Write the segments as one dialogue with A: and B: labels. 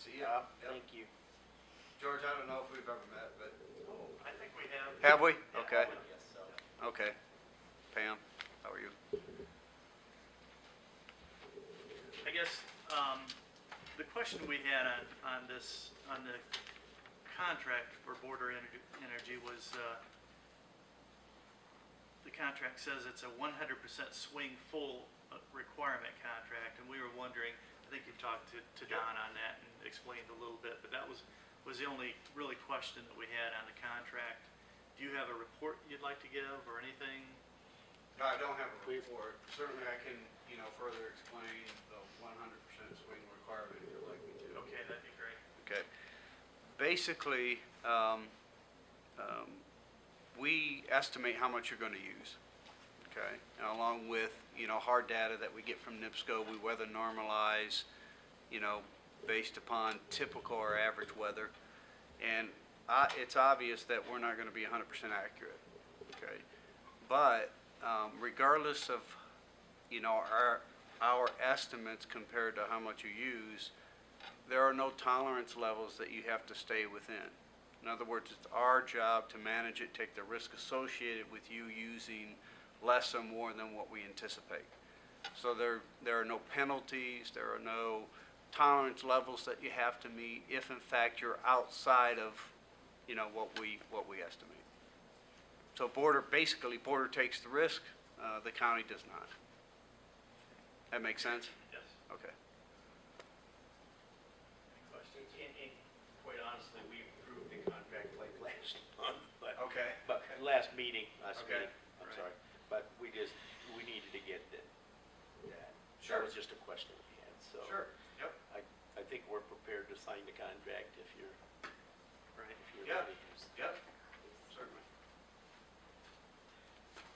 A: See ya. Yep.
B: Thank you.
A: George, I don't know if we've ever met, but.
B: Oh, I think we have.
A: Have we?
B: Yeah,
A: Okay.
B: I guess so.
A: Okay. Pam, how are you?
C: I guess the question we had on the contract for Border Energy was, the contract says it's a 100% swing full requirement contract, and we were wondering, I think you talked to Don on that and explained a little bit, but that was the only really question that we had on the contract. Do you have a report you'd like to give or anything?
A: No, I don't have a report. Certainly I can, further explain the 100% swing requirement if you'd like me to.
C: Okay, that'd be great.
A: Okay. Basically, we estimate how much you're going to use. Okay, and along with, hard data that we get from NIPSCO, we weather normalize, based upon typical or average weather. And it's obvious that we're not going to be 100% accurate, okay? But regardless of, our estimates compared to how much you use, there are no tolerance levels that you have to stay within. In other words, it's our job to manage it, take the risk associated with you using less or more than what we anticipate. So there are no penalties, there are no tolerance levels that you have to meet if in fact you're outside of, what we estimate. So Border takes the risk, the county does not. That make sense?
C: Yes.
A: Okay.
C: Any questions?
B: And quite honestly, we approved the contract like last month, but.
A: Okay.
B: But last meeting, I'm
A: Right.
B: sorry, but we needed to get that.
A: Sure.
B: That was just a question we had, so.
A: Sure. Yep.
B: I think we're prepared to sign the contract if you're
C: Right.
A: Yeah.
B: ready.
A: Yep. Certainly.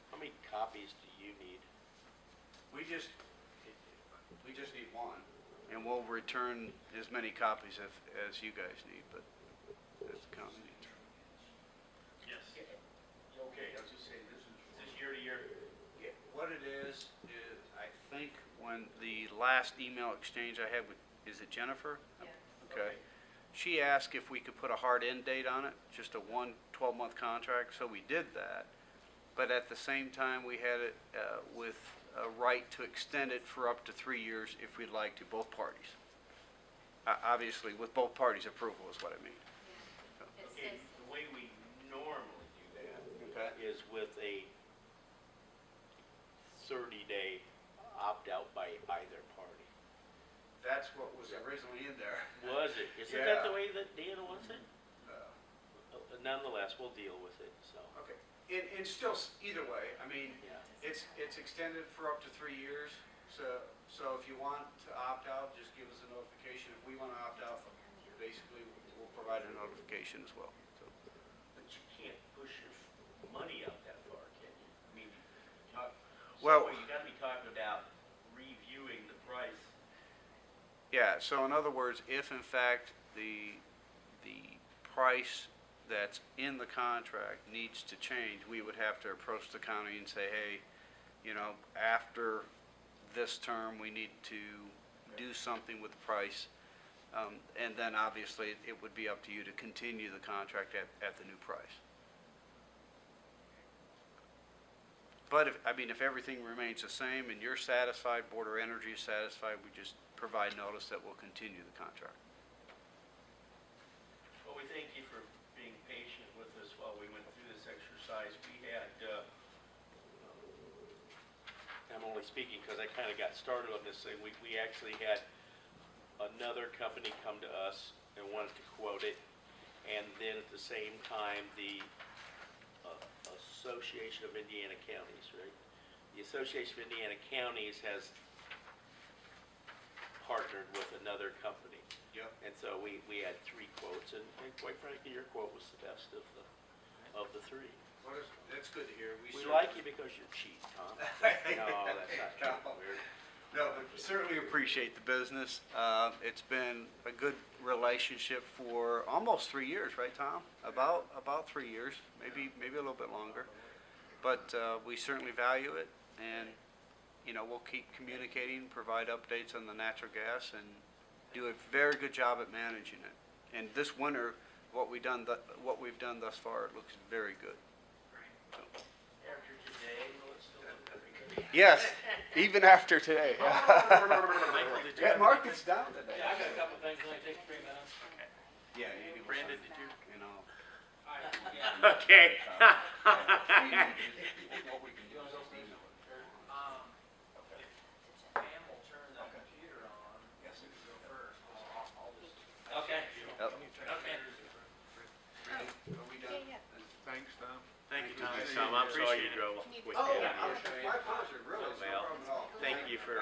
B: How many copies do you need?
A: We just need one, and we'll return as many copies as you guys need, but as the county needs.
C: Yes.
B: Okay, I was just saying, this is year to year?
A: Yeah, what it is I think when the last email exchange I had with, is it Jennifer?
D: Yeah.
A: Okay. She asked if we could put a hard end date on it, just a 12-month contract, so we did that. But at the same time, we had it with a right to extend it for up to 3 years if we'd like to, both parties. Obviously, with both parties' approval is what I mean.
D: It
B: Okay,
D: says,
B: the way we normally do that
A: Okay.
B: is with a 30-day opt-out by either party.
A: That's what was originally in there.
B: Was it? Isn't
A: Yeah.
B: that the way that Dan wants it? Nonetheless, we'll deal with it, so.
A: Okay. And still, either way, I mean,
B: Yeah.
A: it's extended for up to 3 years. So if you want to opt out, just give us a notification. If we want to opt out, basically, we'll provide a notification as well. So.
B: But you can't push your money out that far, can you? I mean,
A: Well-
B: you gotta be talking about reviewing the price.
A: Yeah, so in other words, if in fact the price that's in the contract needs to change, we would have to approach the county and say, hey, after this term, we need to do something with the price. And then obviously it would be up to you to continue the contract at the new price. But if everything remains the same and you're satisfied, Border Energy is satisfied, we just provide notice that we'll continue the contract.
B: Well, we thank you for being patient with us while we went through this exercise. We had, I'm only speaking because I kind of got started on this thing. We actually had another company come to us and wanted to quote it. And then at the same time, the Association of Indiana Counties, right? The Association of Indiana Counties has partnered with another company.
A: Yep.
B: And so we had 3 quotes, and quite frankly, your quote was the best of the 3.
A: Well, that's good to hear.
B: We like you because you're cheap, Tom. No, that's not true.
A: No, but we certainly appreciate the business. It's been a good relationship for almost 3 years, right, Tom? About 3 years, maybe a little bit longer. But we certainly value it, and we'll keep communicating, provide updates on the natural gas, and do a very good job at managing it. And this winter, what we've done thus far, it looks very good. So.
D: After today, will it still look pretty good?
A: Yes, even after today.
C: Michael, did you
A: Yeah,
C: have
A: market's down today.
D: Yeah, I got a couple things, only take 3 minutes.
C: anything?
A: Yeah, you can.
C: Brandon, did you?
A: You know.
B: Okay.
A: What we can do is just email it.
D: Pam will turn the computer on. Yes, it will go first. I'll just. Okay.
A: Yep.
D: Okay.
A: Are we done?
E: Thanks, Tom.
C: Thank you, Tom.
B: Thanks, Tom, I'm sorry you
C: Appreciate it.
B: drove with
A: Oh,
B: me.
A: my pleasure, really. It's no
B: Well,
A: problem at all.
B: Thank you for